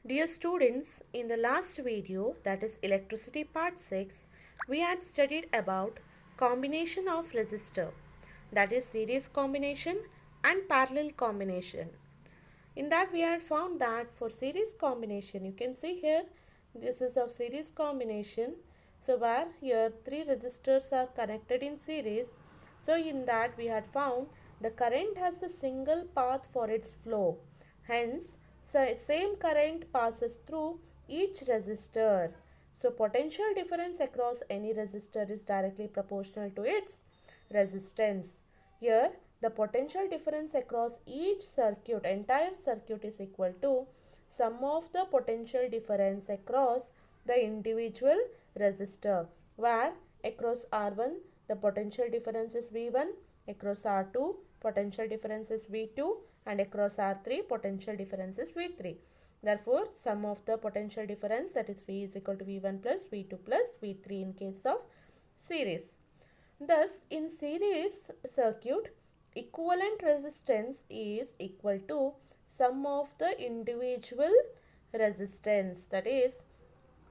Dear students, in the last video, that is electricity part 6, we had studied about combination of resistor, that is series combination and parallel combination. In that we had found that for series combination, you can see here, this is a series combination. So where here three resistors are connected in series. So in that we had found the current has a single path for its flow. Hence, same current passes through each resistor. So potential difference across any resistor is directly proportional to its resistance. Here, the potential difference across each circuit, entire circuit, is equal to sum of the potential difference across the individual resistor, where across R1 the potential difference is V1, across R2 potential difference is V2, and across R3 potential difference is V3. Therefore, sum of the potential difference, that is V is equal to V1 plus V2 plus V3 in case of series. Thus, in series circuit, equivalent resistance is equal to sum of the individual resistance, that is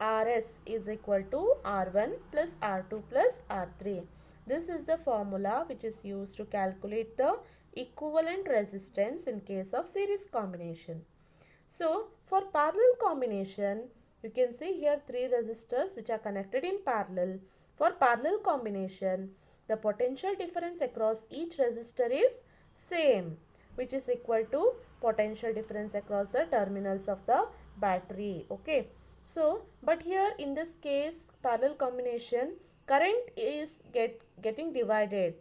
Rs is equal to R1 plus R2 plus R3. This is the formula which is used to calculate the equivalent resistance in case of series combination. So, for parallel combination, you can see here three resistors which are connected in parallel. For parallel combination, the potential difference across each resistor is same, which is equal to potential difference across the terminals of the battery. Okay. So, but here in this case, parallel combination, current is getting divided.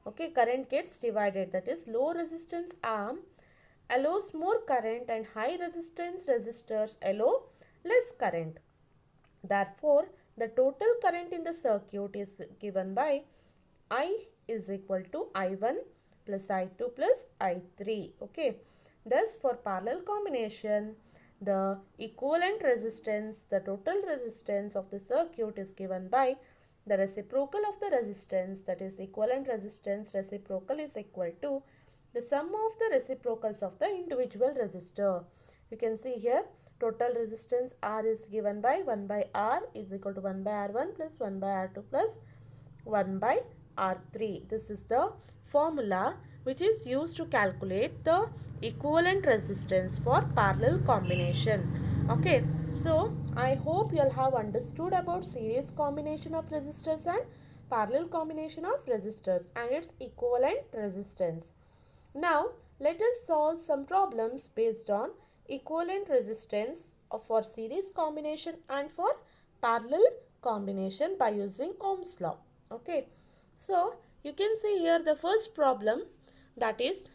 Okay, current gets divided. That is, low resistance arm allows more current and high resistance resistors allow less current. Therefore, the total current in the circuit is given by I is equal to I1 plus I2 plus I3. Okay. Thus, for parallel combination, the equivalent resistance, the total resistance of the circuit is given by the reciprocal of the resistance, that is equivalent resistance reciprocal is equal to the sum of the reciprocals of the individual resistor. You can see here total resistance R is given by 1 by R is equal to 1 by R1 plus 1 by R2 plus 1 by R3. This is the formula which is used to calculate the equivalent resistance for parallel combination. Okay, so I hope you all have understood about series combination of resistors and parallel combination of resistors and its equivalent resistance. Now, let us solve some problems based on equivalent resistance for series combination and for parallel combination by using Ohm's law. Okay. So, you can see here the first problem, that is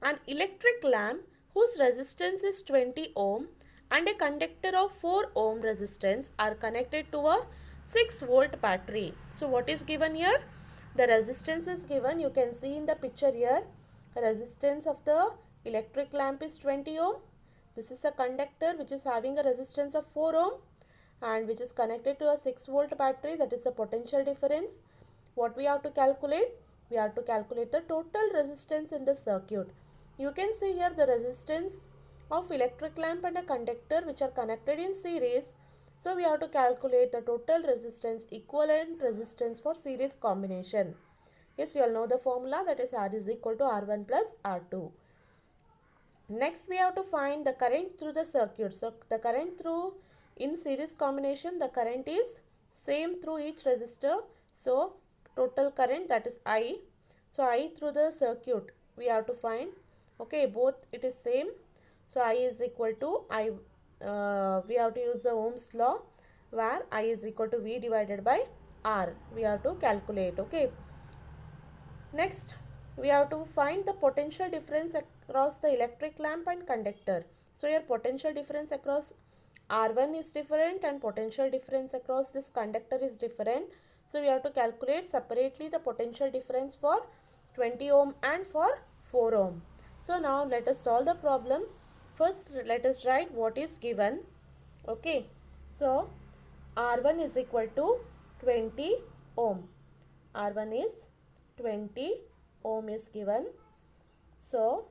an electric lamp whose resistance is 20 ohm and a conductor of 4 ohm resistance are connected to a 6 volt battery. So, what is given here? The resistance is given. You can see in the picture here. Resistance of the electric lamp is 20 ohm. This is a conductor which is having a resistance of 4 ohm and which is connected to a 6 volt battery, that is the potential difference. What we have to calculate? We have to calculate the total resistance in the circuit. You can see here the resistance of electric lamp and a conductor which are connected in series. So we have to calculate the total resistance, equivalent resistance for series combination. Yes, you all know the formula, that is R is equal to R1 plus R2. Next, we have to find the current through the circuit. So, the current through in series combination, the current is same through each resistor. So, total current, that is I. So, I through the circuit we have to find. Okay, both it is same. So, I is equal to I. We have to use the Ohm's law, where I is equal to V divided by R. We have to calculate. Okay. Next, we have to find the potential difference across the electric lamp and conductor. So, here potential difference across R1 is different and potential difference across this conductor is different. So, we have to calculate separately the potential difference for 20 ohm and for 4 ohm. So, now let us solve the problem. First, let us write what is given. Okay. So, R1 is equal to 20 ohm. R1 is 20 ohm is given. So,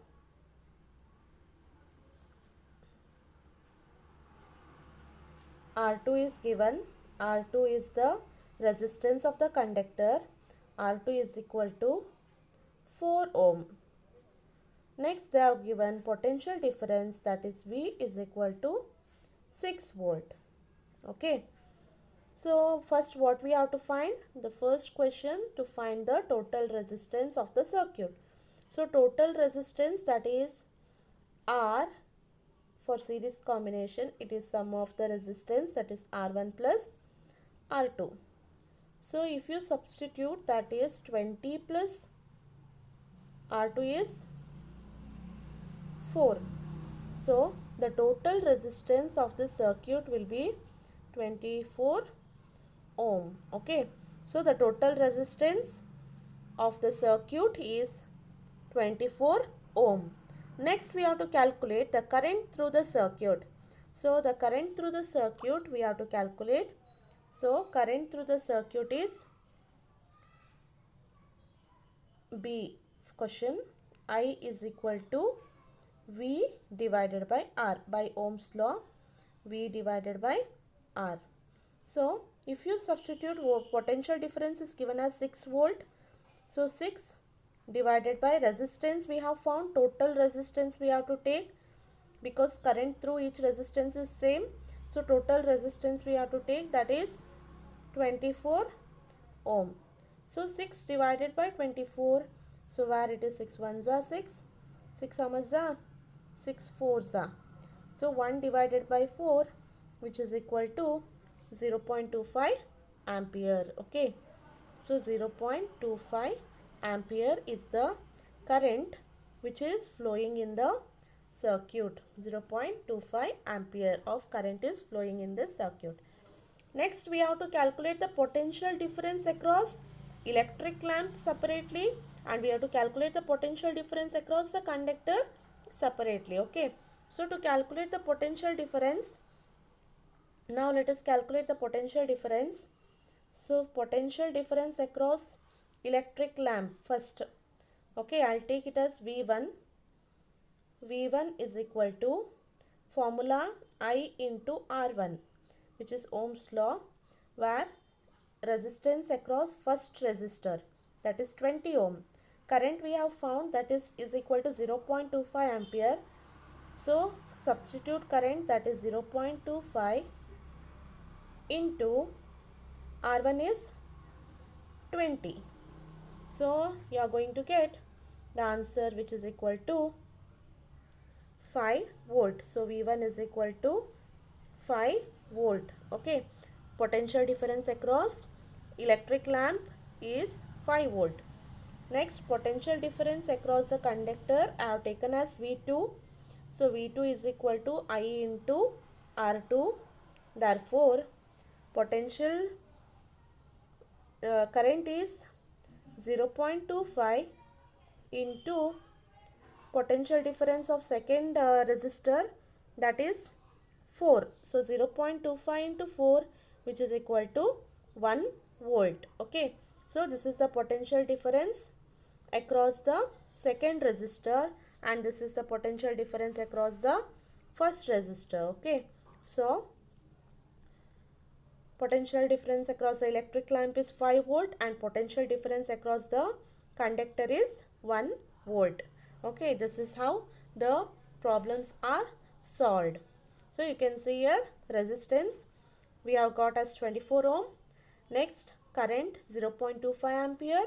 R2 is given. R2 is the resistance of the conductor. R2 is equal to 4 ohm. Next they have given potential difference, that is V is equal to 6 volt. Okay. So first what we have to find? The first question, to find the total resistance of the circuit. So total resistance, that is R, for series combination it is sum of the resistance, that is R1 plus R2. So if you substitute, that is 20 plus R2 is 4. So the total resistance of the circuit will be 24 ohm. Okay. So the total resistance of the circuit is 24 ohm. Next we have to calculate the current through the circuit. So the current through the circuit we have to calculate. So current through the circuit is B question, I is equal to V divided by R. By Ohm's law, V divided by R. So if you substitute, potential difference is given as 6 volt. So 6 divided by resistance, we have found total resistance we have to take, because current through each resistance is same. So total resistance we have to take, that is 24 ohm. So 6 divided by 24. So where it is 6 ones are 6. 6 how much are? 6 fours are. So 1 divided by 4, which is equal to 0.25 ampere. Okay. So 0.25 ampere is the current which is flowing in the circuit. 0.25 ampere of current is flowing in the circuit. Next we have to calculate the potential difference across electric lamp separately, and we have to calculate the potential difference across the conductor separately. Okay. So to calculate the potential difference, now let us calculate the potential difference. So potential difference across electric lamp first. Okay, I'll take it as V1. V1 is equal to formula I into R1, which is Ohm's law, where resistance across first resistor, that is 20 ohm. Current we have found, that is equal to 0.25 ampere. So substitute current, that is 0.25 into R1 is 20. So you are going to get the answer, which is equal to 5 volt. So V1 is equal to 5 volt. Okay. Potential difference across electric lamp is 5 volt. Next, potential difference across the conductor I have taken as V2. So V2 is equal to I into R2. Therefore, potential current is 0.25 into potential difference of second resistor, that is 4. So 0.25 into 4, which is equal to 1 volt. Okay. So this is the potential difference across the second resistor, and this is the potential difference across the first resistor. Okay. So potential difference across the electric lamp is 5 volt and potential difference across the conductor is 1 volt. Okay, this is how the problems are solved. So you can see here resistance we have got as 24 ohm. Next, current 0.25 ampere,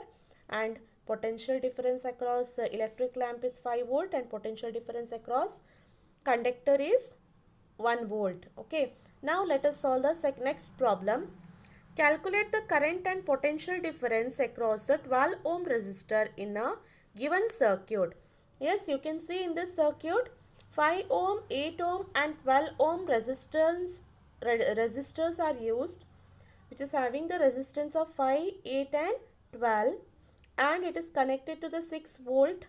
and potential difference across electric lamp is 5 volt and potential difference across conductor is 1 volt. Okay. Now let us solve the next problem. Calculate the current and potential difference across the 12 ohm resistor in a given circuit. Yes, you can see in this circuit 5 ohm, 8 ohm and 12 ohm resistors are used, which is having the resistance of 5, 8 and 12, and it is connected to the 6 volt,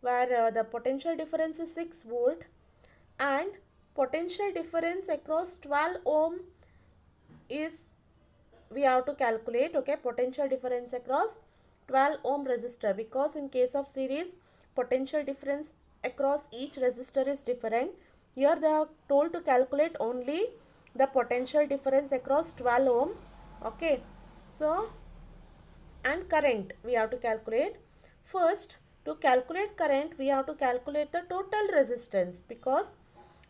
where the potential difference is 6 volt, and potential difference across 12 ohm is, we have to calculate. Okay, potential difference across 12 ohm resistor, because in case of series potential difference across each resistor is different. Here they are told to calculate only the potential difference across 12 ohm. Okay, so and current we have to calculate. First, to calculate current we have to calculate the total resistance, because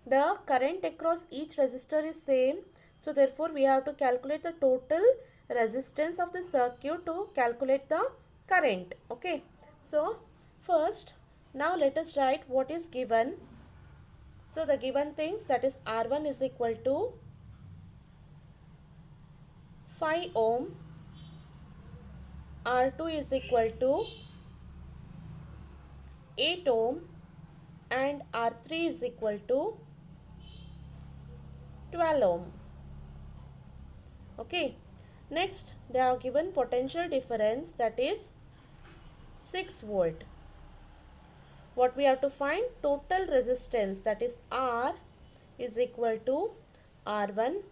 the current across each resistor is same. So therefore we have to calculate the total resistance of the circuit to calculate the current. Okay, so first, now let us write what is given. So the given things, that is R1 is equal to 5 ohm, R2 is equal to 8 ohm, and R3 is equal to 12 ohm. Okay, next they have given potential difference, that is 6 volt. What we have to find? Total resistance, that is R is equal to R1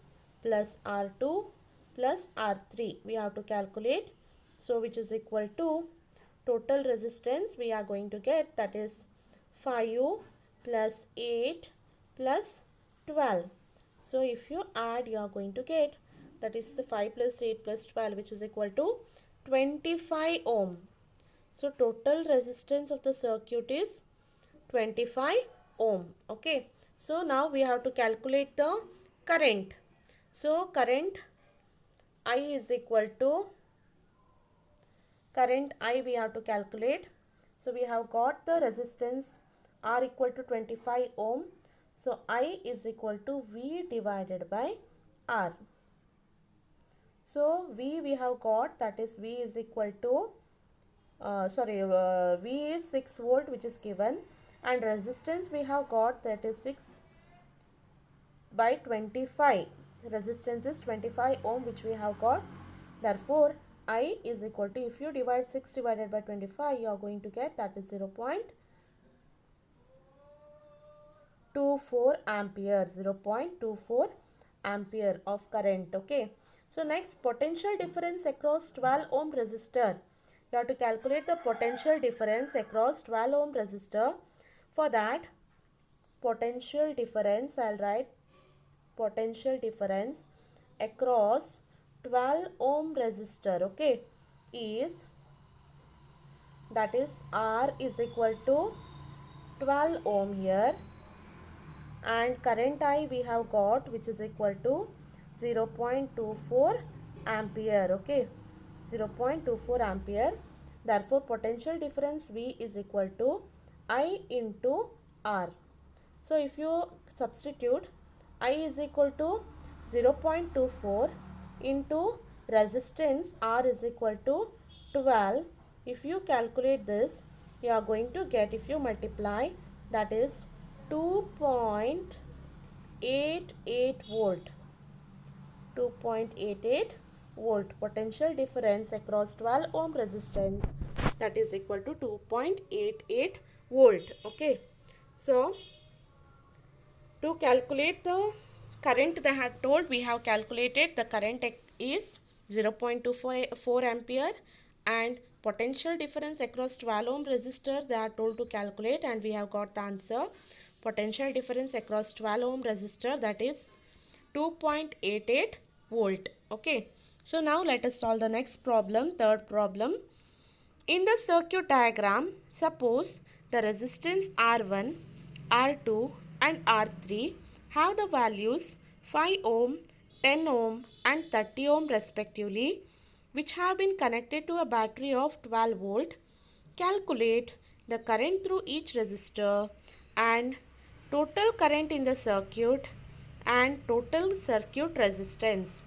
plus R2 plus R3. We have to calculate. So which is equal to total resistance we are going to get, that is 5 plus 8 plus 12. So if you add, you are going to get, that is the 5 plus 8 plus 12, which is equal to 25 ohm. So total resistance of the circuit is 25 ohm. Okay. So now we have to calculate the current. So current I is equal to, current I we have to calculate. So we have got the resistance R equal to 25 ohm. So I is equal to V divided by R. So V we have got, that is V is equal to V is 6 volt, which is given, and resistance we have got, that is 6 by 25. Resistance is 25 ohm, which we have got. Therefore I is equal to, if you divide 6 divided by 25, you are going to get, that is 0.24 ampere, 0.24 ampere of current. Okay, so next, potential difference across 12 ohm resistor. You have to calculate the potential difference across 12 ohm resistor. For that, potential difference, I'll write potential difference across 12 ohm resistor, okay, is, that is R is equal to 12 ohm here, and current I we have got, which is equal to 0.24 ampere. Okay, 0.24 ampere. Therefore potential difference V is equal to I into R. So if you substitute, I is equal to 0.24 into resistance R is equal to 12. If you calculate this, you are going to get, if you multiply, that is 2.88 volt. 2.88 volt potential difference across 12 ohm resistance, that is equal to 2.88 volt. Okay, so to calculate the current, they had told, we have calculated the current is 0.24 ampere, and potential difference across 12 ohm resistor they are told to calculate, and we have got the answer. Potential difference across 12 ohm resistor, that is 2.88 volt. Okay, so now let us solve the next problem, third problem. In the circuit diagram, suppose the resistance R1, R2 and R3 have the values 5 ohm, 10 ohm and 30 ohm respectively, which have been connected to a battery of 12 volt. Calculate the current through each resistor and total current in the circuit and total circuit resistance.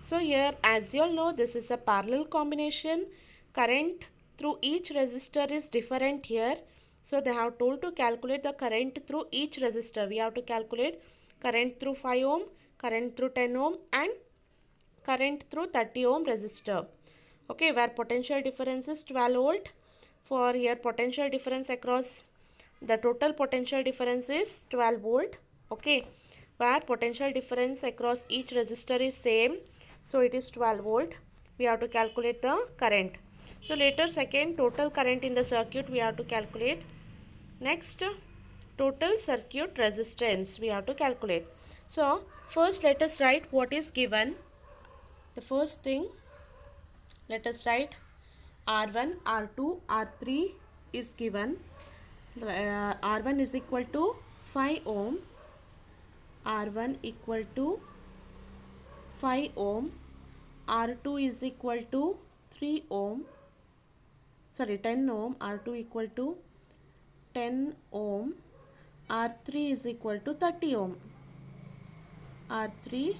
So here, as you all know, this is a parallel combination. Current through each resistor is different here. So they have told to calculate the current through each resistor. We have to calculate current through 5 ohm, current through 10 ohm and current through 30 ohm resistor. Okay, where potential difference is 12 volt. For here, potential difference across, the total potential difference is 12 volt. Okay, where potential difference across each resistor is same, so it is 12 volt. We have to calculate the current. So later, second, total current in the circuit we have to calculate. Next, total circuit resistance we have to calculate. So first let us write what is given. The first thing, let us write R1, R2, R3 is given. R1 is equal to 5 ohm, R1 equal to 5 ohm, R2 is equal to 3 ohm, 10 ohm, R2 equal to 10 ohm, R3 is equal to 30 ohm, R3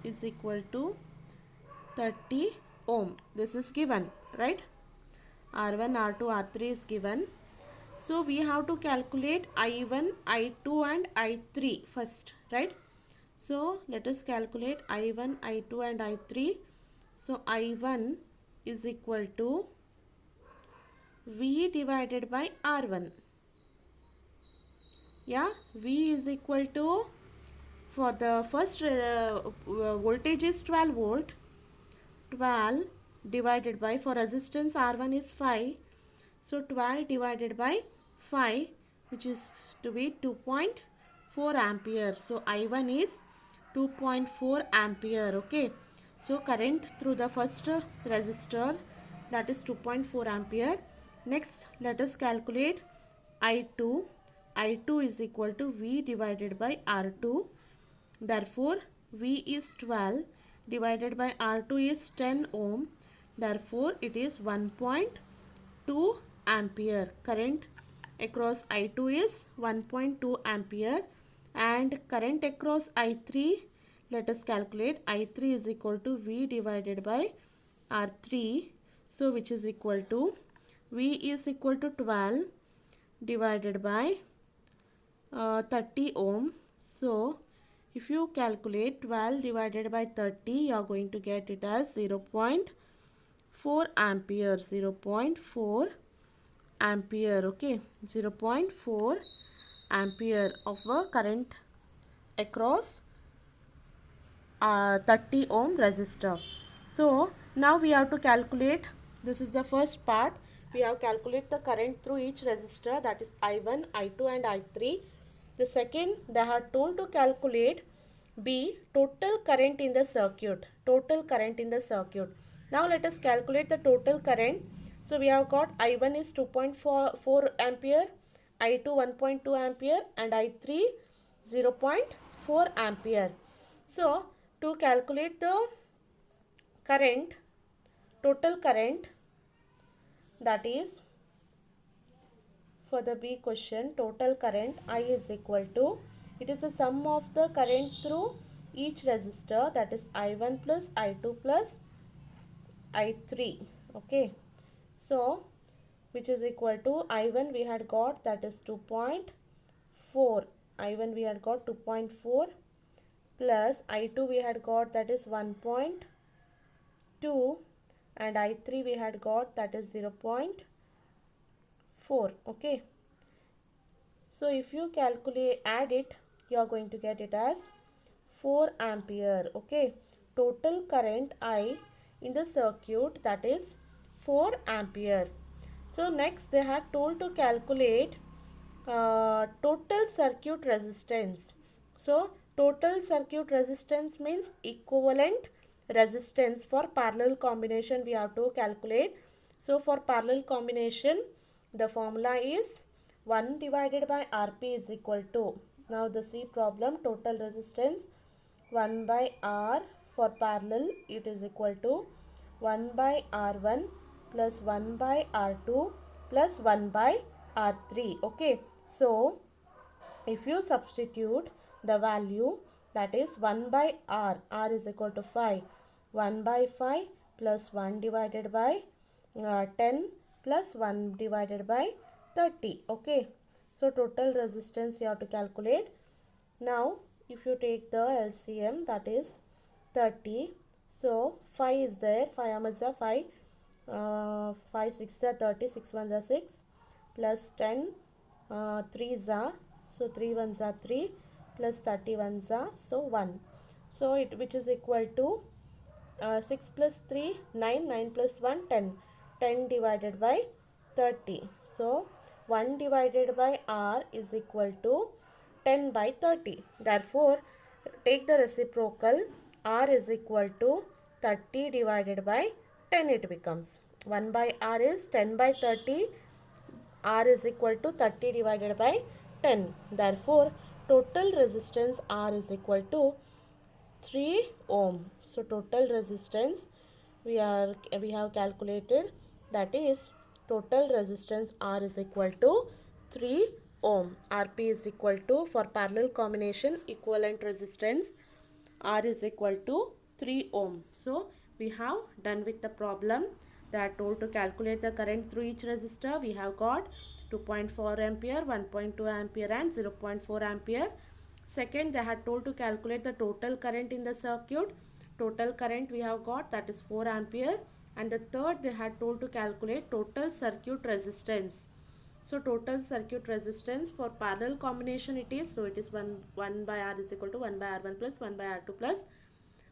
is equal to 30 ohm. This is given, right? R1, R2, R3 is given. So we have to calculate I1, I2 and I3 first, right? So let us calculate I1, I2 and I3. So I1 is equal to V divided by R1. Yeah, V is equal to, for the first voltage is 12 volt. 12 divided by, for resistance R1 is 5. So 12 divided by 5, which is to be 2.4 ampere. So I1 is 2.4 ampere. Okay. So current through the first resistor, that is 2.4 ampere. Next, let us calculate I2. I2 is equal to V divided by R2. Therefore, V is 12 divided by R2 is 10 ohm. Therefore, it is 1.2 ampere. Current across I2 is 1.2 ampere, and current across I3, let us calculate. I3 is equal to V divided by R3. So, which is equal to, V is equal to 12 divided by 30 ohm. So if you calculate 12 divided by 30, you are going to get it as 0.4 ampere. 0.4 ampere. Okay, 0.4 ampere of a current across 30 ohm resistor. So now we have to calculate, this is the first part, we have calculate the current through each resistor, that is I1, I2 and I3. The second, they are told to calculate B, total current in the circuit. Total current in the circuit. Now let us calculate the total current. So we have got I1 is 2.4 ampere, I2 1.2 ampere and I3 0.4 ampere. So to calculate the current, total current, that is for the B question, total current I is equal to, it is the sum of the current through each resistor, that is I1 plus I2 plus I3. Okay, so which is equal to I1 we had got, that is 2.4, I1 we had got 2.4 plus I2 we had got, that is 1.2, and I3 we had got, that is 0.4. Okay, so if you calculate, add it, you are going to get it as 4 ampere. Okay, total current I in the circuit, that is 4 ampere. So next they had told to calculate total circuit resistance. So total circuit resistance means equivalent resistance. For parallel combination we have to calculate. So for parallel combination, the formula is 1 divided by Rp is equal to, now the C problem, total resistance 1 by R, for parallel it is equal to 1 by R1 plus 1 by R2 plus 1 by R3. Okay, so if you substitute the value, that is 1 by R, R is equal to 5, 1 by 5 plus 1 divided by 10 plus 1 divided by 30. Okay, so total resistance you have to calculate. Now if you take the LCM, that is 30. So 5 is there, 5 how much are 5? 5 6 are 30, 6 1s are 6 plus 10, 3s are, so 3 1s are 3 plus 30 1s are, so 1. So it, which is equal to 6 plus 3 9, 9 plus 1 10, 10 divided by 30. So 1 divided by R is equal to 10 by 30. Therefore, take the reciprocal. R is equal to 30 divided by 10 it becomes. 1 by R is 10 by 30. R is equal to 30 divided by 10. Therefore, total resistance R is equal to 3 ohm. So total resistance we have calculated, that is total resistance R is equal to 3 ohm. RP is equal to, for parallel combination, equivalent resistance R is equal to 3 ohm. So we have done with the problem. They are told to calculate the current through each resistor. We have got 2.4 ampere, 1.2 ampere and 0.4 ampere. Second, they had told to calculate the total current in the circuit. Total current we have got, that is 4 ampere. And the third, they had told to calculate total circuit resistance. So total circuit resistance for parallel combination it is, so it is 1 by R is equal to 1 by R1 plus 1 by R2 plus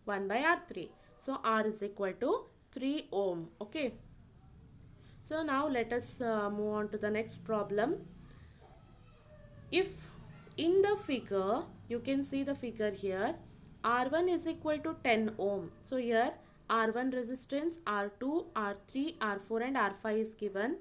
1 by R3. So R is equal to 3 ohm. Okay. So now let us move on to the next problem. If in the figure, you can see the figure here, R1 is equal to 10 ohm. So here R1 resistance, R2, R3, R4 and R5 is given.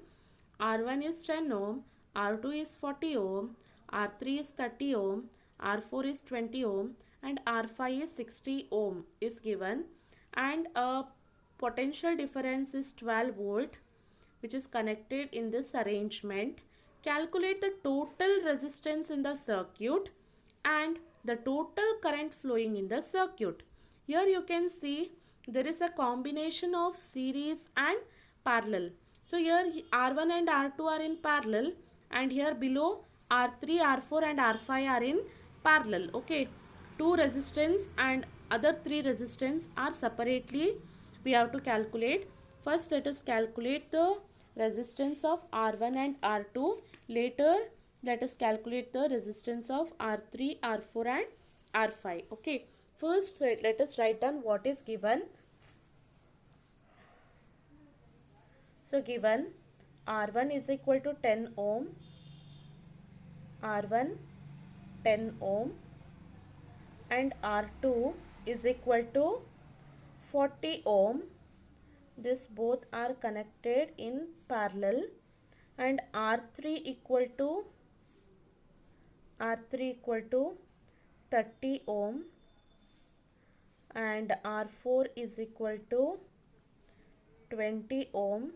R1 is 10 ohm, R2 is 40 ohm, R3 is 30 ohm, R4 is 20 ohm and R5 is 60 ohm is given, and a potential difference is 12 volt which is connected in this arrangement. Calculate the total resistance in the circuit and the total current flowing in the circuit. Here you can see there is a combination of series and parallel. So here R1 and R2 are in parallel, and here below R3, R4 and R5 are in parallel. Okay, two resistance and other three resistance are separately we have to calculate. First let us calculate the resistance of R1 and R2. Later let us calculate the resistance of R3, R4 and R5. Okay, first let us write down what is given. So given R1 is equal to 10 ohm, R1 10 ohm and R2 is equal to 40 ohm. This both are connected in parallel, and R3 equal to 30 ohm and R4 is equal to 20 ohm.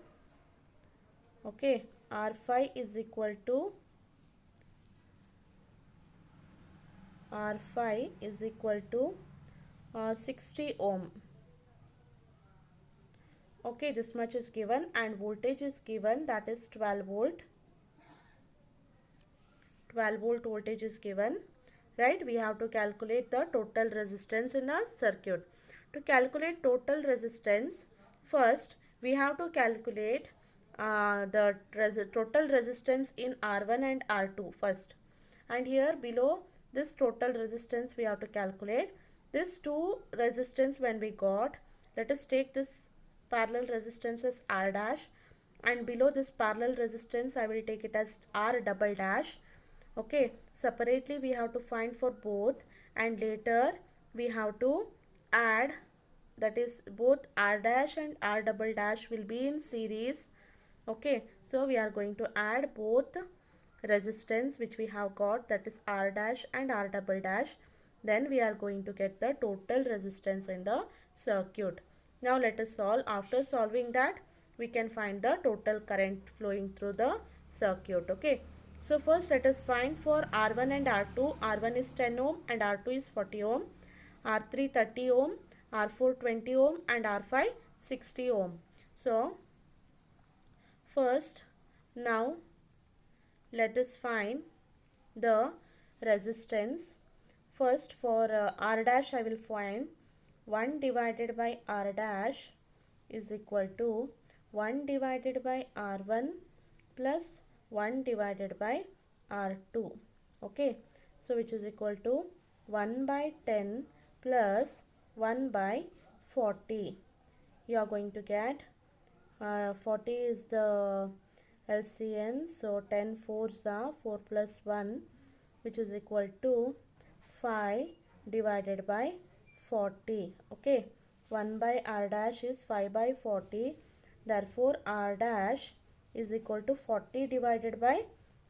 Okay, R5 is equal to 60 ohm. Okay, this much is given, and voltage is given, that is 12 volt. 12 volt voltage is given, right? We have to calculate the total resistance in a circuit. To calculate total resistance, first we have to calculate the total resistance in R1 and R2 first, and here below this total resistance we have to calculate. This two resistance when we got, let us take this parallel resistance as R dash, and below this parallel resistance I will take it as R double dash. Okay, separately we have to find for both, and later we have to add, that is both R dash and R double dash will be in series. Okay, so we are going to add both resistance which we have got, that is R dash and R double dash. Then we are going to get the total resistance in the circuit. Now let us solve. After solving that, we can find the total current flowing through the circuit. Okay, so first let us find for R1 and R2. R1 is 10 ohm and R2 is 40 ohm. R3 30 ohm, R4 20 ohm and R5 60 ohm. So first now let us find the resistance. First for R dash I will find 1 divided by R dash is equal to 1 divided by R1 plus 1 divided by R2. Okay, so which is equal to 1 by 10 plus 1 by 40. You are going to get 40 is the LCM. So 10 fours are 4 plus 1, which is equal to 5 divided by 40. Okay, 1 by r dash is 5 by 40. Therefore, r dash is equal to 40 divided by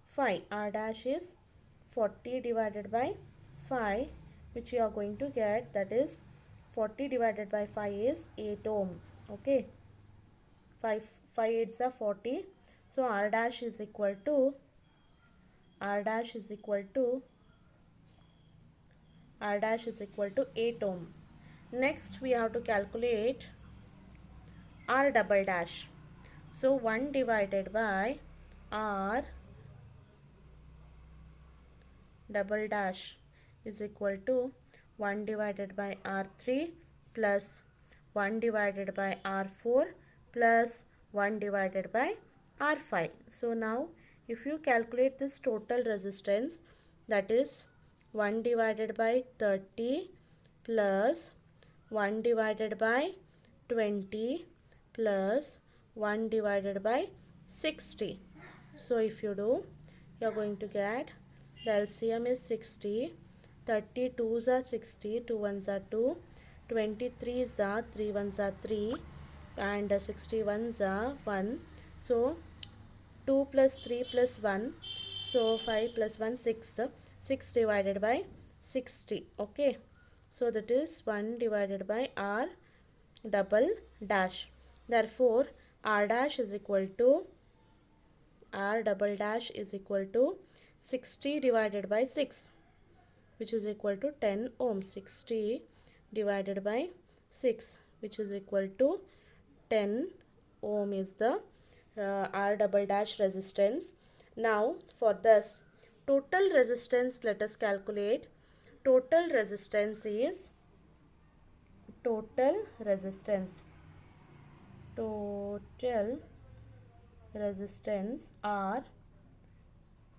5. R dash is 40 divided by 5, which you are going to get, that is 40 divided by 5 is 8 ohm. Okay, 5 8s are 40. So r dash is equal to r dash is equal to 8 ohm. Next we have to calculate r double dash. So 1 divided by r double dash is equal to 1 divided by r3 plus 1 divided by r4 plus 1 divided by r5. So now if you calculate this total resistance, that is 1 divided by 30 plus 1 divided by 20 plus 1 divided by 60. So if you do, you are going to get the LCM is 60, 30 2s are 60, 2 1s are 2, 23s are 3 1s are 3, and 61s are 1. So 2 plus 3 plus 1, so 5 plus 1 6, 6 divided by 60. Okay, so that is 1 divided by r double dash. Therefore r dash is equal to r double dash is equal to 60 divided by 6, which is equal to 10 ohm. 60 divided by 6, which is equal to 10 ohm is the r double dash resistance. Now for this total resistance, let us calculate. Total resistance is total resistance R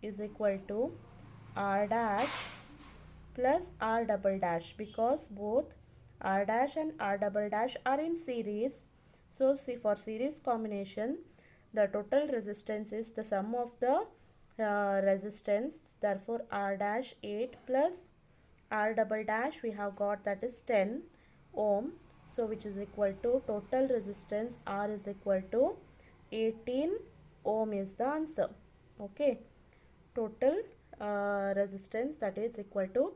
is equal to r dash plus r double dash, because both r dash and r double dash are in series. So see, for series combination, the total resistance is the sum of the resistance. Therefore r dash 8 plus r double dash we have got, that is 10 ohm. So which is equal to total resistance R is equal to 18 ohm is the answer. Okay, total resistance, that is equal to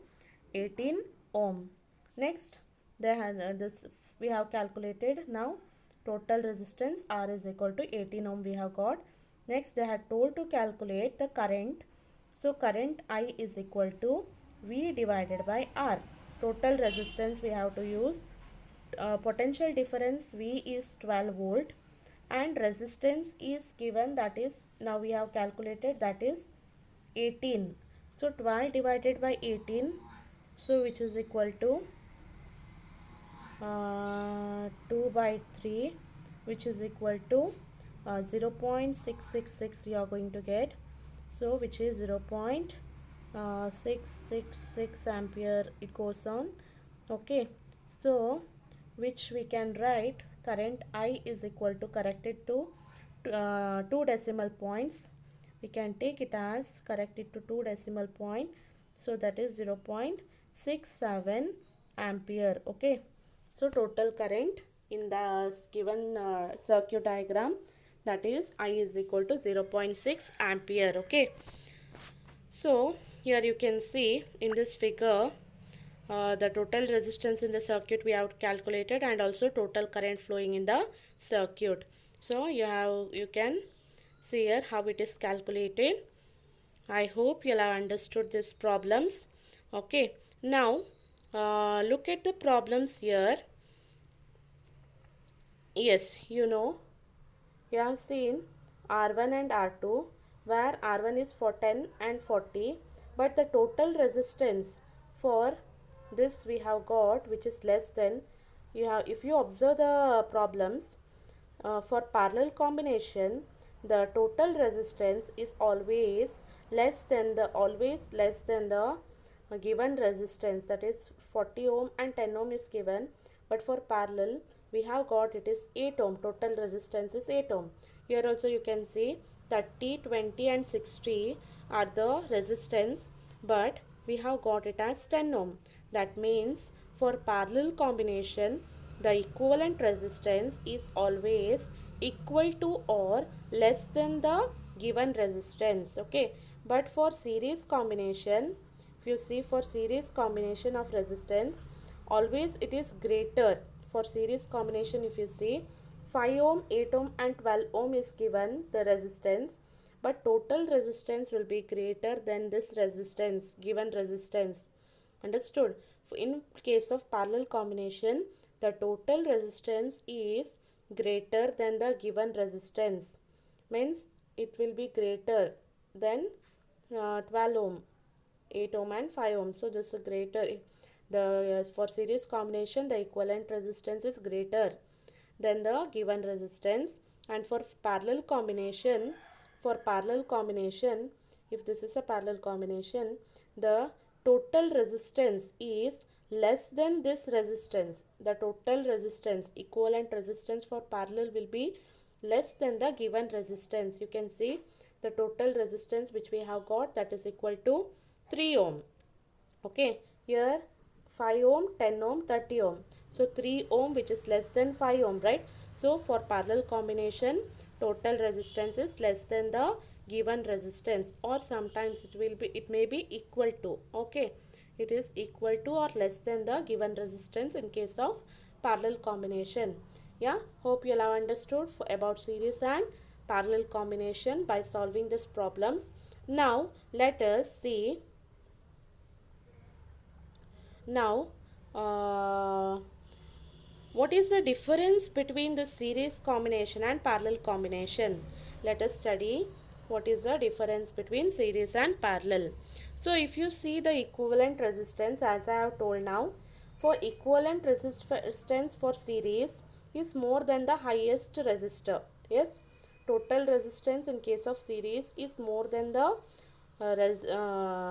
18 ohm. Next they had this we have calculated. Now total resistance R is equal to 18 ohm we have got. Next they had told to calculate the current. So current I is equal to V divided by R. Total resistance we have to use. Potential difference V is 12 volt and resistance is given, that is now we have calculated, that is 18. So 12 divided by 18, so which is equal to 2 by 3, which is equal to 0.666 we are going to get. So which is 0.666 ampere it goes on. Okay, so which we can write current I is equal to, corrected to 2 decimal points. We can take it as corrected to 2 decimal point. So that is 0.67 ampere. Okay, so total current in the given circuit diagram, that is I is equal to 0.6 ampere. Okay, so here you can see in this figure the total resistance in the circuit we have calculated, and also total current flowing in the circuit. So you can see here how it is calculated. I hope you have understood these problems. Okay, now look at the problems here. Yes, you have seen R1 and R2, where R1 is for 10 and 40, but the total resistance for this we have got, which is less than, if you observe the problems for parallel combination, the total resistance is always less than the given resistance, that is 40 ohm and 10 ohm is given, but for parallel we have got it is 8 ohm. Total resistance is 8 ohm. Here also you can see 30, 20 and 60 are the resistance, but we have got it as 10 ohm. That means for parallel combination, the equivalent resistance is always equal to or less than the given resistance. Okay, but for series combination, if you see for series combination of resistance, always it is greater. For series combination, if you see 5 ohm, 8 ohm and 12 ohm is given the resistance, but total resistance will be greater than this resistance, given resistance. Understood? In case of parallel combination, the total resistance is greater than the given resistance. Means it will be greater than 12 ohm, 8 ohm and 5 ohm. So this is greater. For series combination, the equivalent resistance is greater than the given resistance. And for parallel combination, if this is a parallel combination, the total resistance is less than this resistance. The total resistance, equivalent resistance for parallel will be less than the given resistance. You can see the total resistance which we have got, that is equal to 3 ohm. Okay, here 5 ohm, 10 ohm, 30 ohm. So 3 ohm which is less than 5 ohm, right? So for parallel combination, total resistance is less than the given resistance, or sometimes it may be equal to. Okay, it is equal to or less than the given resistance in case of parallel combination. Yeah, hope you have understood about series and parallel combination by solving these problems. Now let us see. Now, what is the difference between the series combination and parallel combination? Let us study what is the difference between series and parallel. So, if you see the equivalent resistance, as I have told now, for equivalent resistance for series is more than the highest resistor. Yes, total resistance in case of series is more than the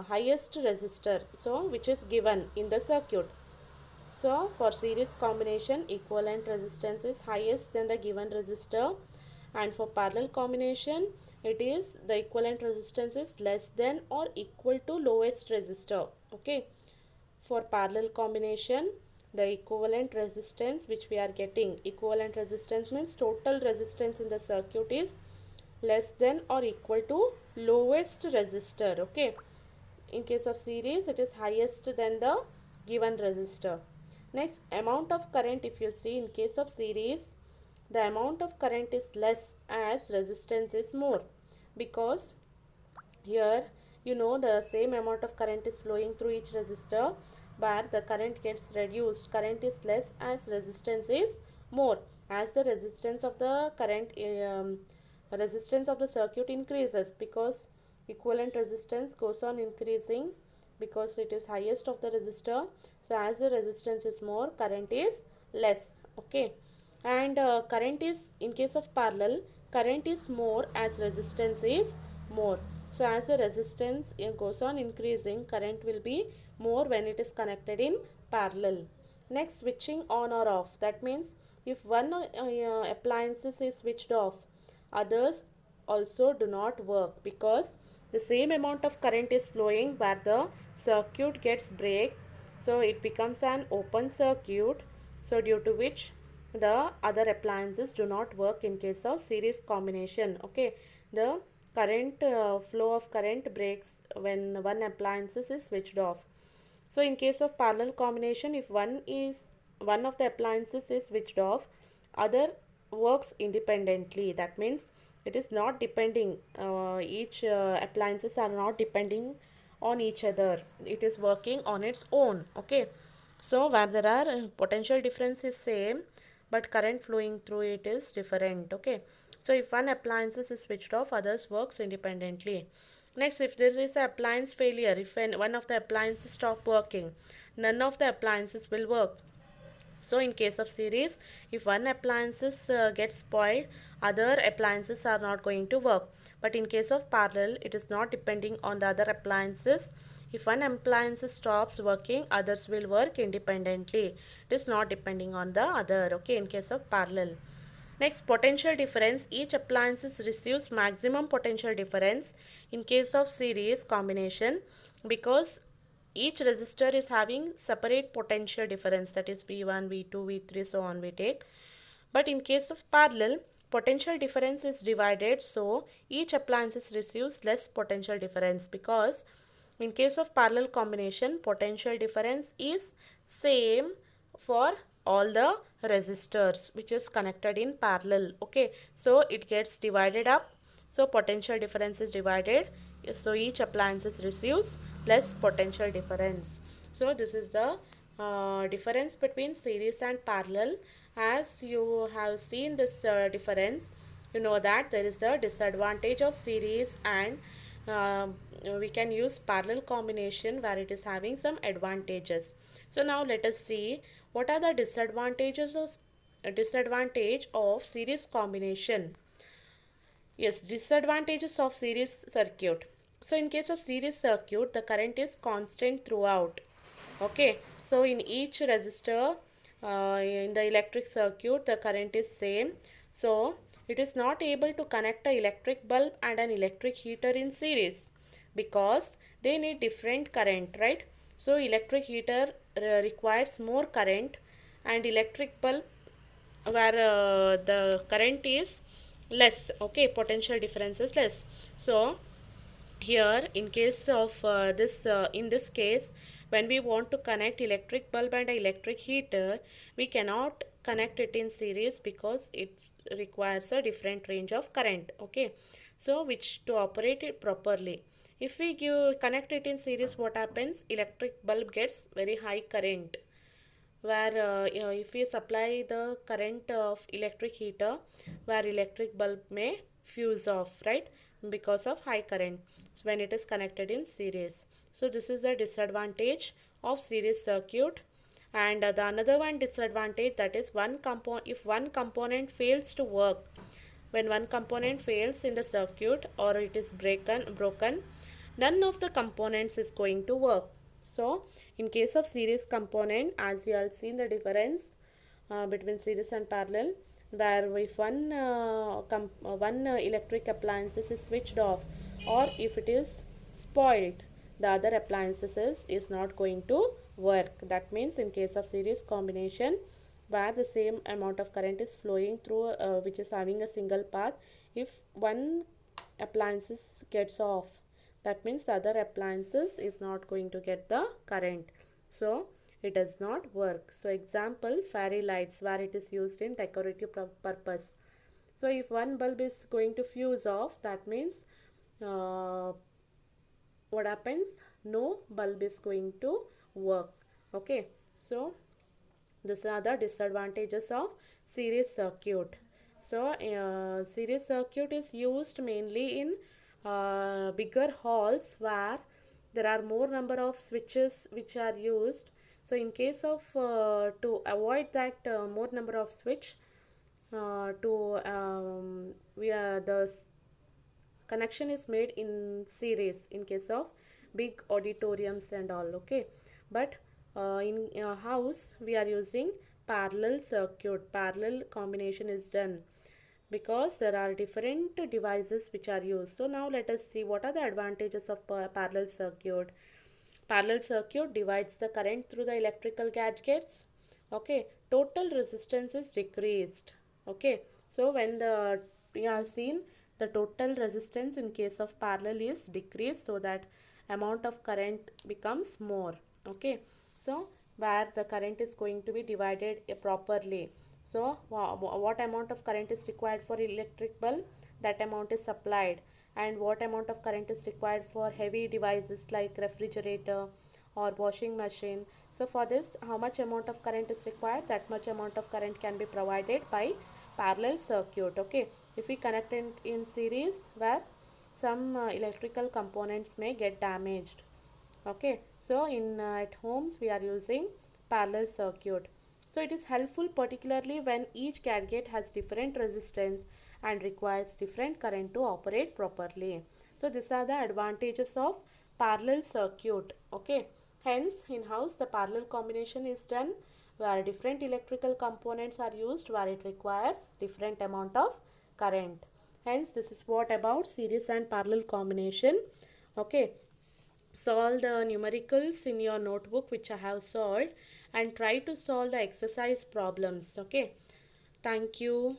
highest resistor, so which is given in the circuit. So for series combination, equivalent resistance is highest than the given resistor, and for parallel combination, it is the equivalent resistance is less than or equal to lowest resistor. Okay, for parallel combination, the equivalent resistance which we are getting, equivalent resistance means total resistance in the circuit is less than or equal to lowest resistor. Okay, in case of series, it is highest than the given resistor. Next, amount of current, if you see in case of series, the amount of current is less as resistance is more, because here the same amount of current is flowing through each resistor, but the current gets reduced. Current is less as resistance is more. As the resistance of the circuit increases, because equivalent resistance goes on increasing because it is highest of the resistor. So as the resistance is more, current is less. Okay, and current is, in case of parallel, current is more as resistance is more. So as the resistance goes on increasing, current will be more when it is connected in parallel. Next, switching on or off. That means if one appliances is switched off, others also do not work, because the same amount of current is flowing where the circuit gets break. So it becomes an open circuit, so due to which the other appliances do not work in case of series combination. Okay, the flow of current breaks when one appliance is switched off. So in case of parallel combination, if one of the appliances is switched off, other works independently. That means it is not depending, each appliances are not depending on each other. It is working on its own. Okay, so where there are potential difference is same, but current flowing through it is different. Okay, so if one appliance is switched off, others works independently. Next, if there is a appliance failure, if one of the appliances stop working, none of the appliances will work. So in case of series, if one appliances gets spoiled, other appliances are not going to work. But in case of parallel, it is not depending on the other appliances. If one appliance stops working, others will work independently. It is not depending on the other. Okay, in case of parallel. Next, potential difference. Each appliance receives maximum potential difference in case of series combination because each resistor is having separate potential difference, that is V1, V2, V3, so on we take. But in case of parallel, potential difference is divided, so each appliance receives less potential difference because in case of parallel combination, potential difference is same for all the resistors which is connected in parallel. Okay, so it gets divided up, so potential difference is divided, so each appliance receives less potential difference. So this is the difference between series and parallel. As you have seen this difference, you know that there is the disadvantage of series and we can use parallel combination where it is having some advantages. So now let us see what are the disadvantage of series combination. Yes, disadvantages of series circuit. So in case of series circuit, the current is constant throughout. Okay, so in each resistor in the electric circuit, the current is same. So it is not able to connect an electric bulb and an electric heater in series because they need different current, right? So electric heater requires more current and electric bulb where the current is less. Okay, potential difference is less. So here in case of this in this case, when we want to connect electric bulb and electric heater, we cannot connect it in series because it requires a different range of current. Okay, so which to operate it properly, if we connect it in series, what happens? Electric bulb gets very high current, where if we supply the current of electric heater, where electric bulb may fuse off, right, because of high current when it is connected in series. So this is the disadvantage of series circuit. And the another one disadvantage, that is one component, if one component fails to work, when one component fails in the circuit or it is broken, none of the components is going to work. So in case of series component, as you all seen the difference between series and parallel, where if one electric appliances is switched off or if it is spoiled, the other appliances is not going to work. That means in case of series combination, where the same amount of current is flowing through which is having a single path, if one appliances gets off, that means the other appliances is not going to get the current, so it does not work. So example, fairy lights, where it is used in decorative purpose. So if one bulb is going to fuse off, that means uh, what happens? No bulb is going to work. Okay, so these are the disadvantages of series circuit. So series circuit is used mainly in bigger halls where there are more number of switches which are used. So in case of to avoid that more number of switch, to we are the connection is made in series in case of big auditoriums and all. Okay, but in a house we are using parallel circuit. Parallel combination is done because there are different devices which are used. So now let us see what are the advantages of parallel circuit. Parallel circuit divides the current through the electrical gadgets. Okay, total resistance is decreased. Okay, so when the we have seen the total resistance in case of parallel is decreased, so that amount of current becomes more. Okay, so where the current is going to be divided properly. So what amount of current is required for electric bulb, that amount is supplied, and what amount of current is required for heavy devices like refrigerator or washing machine. So for this, how much amount of current is required, that much amount of current can be provided by parallel circuit. Okay, if we connect it in series, where some electrical components may get damaged. Okay, so in at homes we are using parallel circuit. So it is helpful particularly when each gadget has different resistance and requires different current to operate properly. So these are the advantages of parallel circuit. Okay, hence in house the parallel combination is done where different electrical components are used, where it requires different amount of current. Hence, this is what about series and parallel combination. Okay, solve the numericals in your notebook which I have solved and try to solve the exercise problems. Okay, thank you.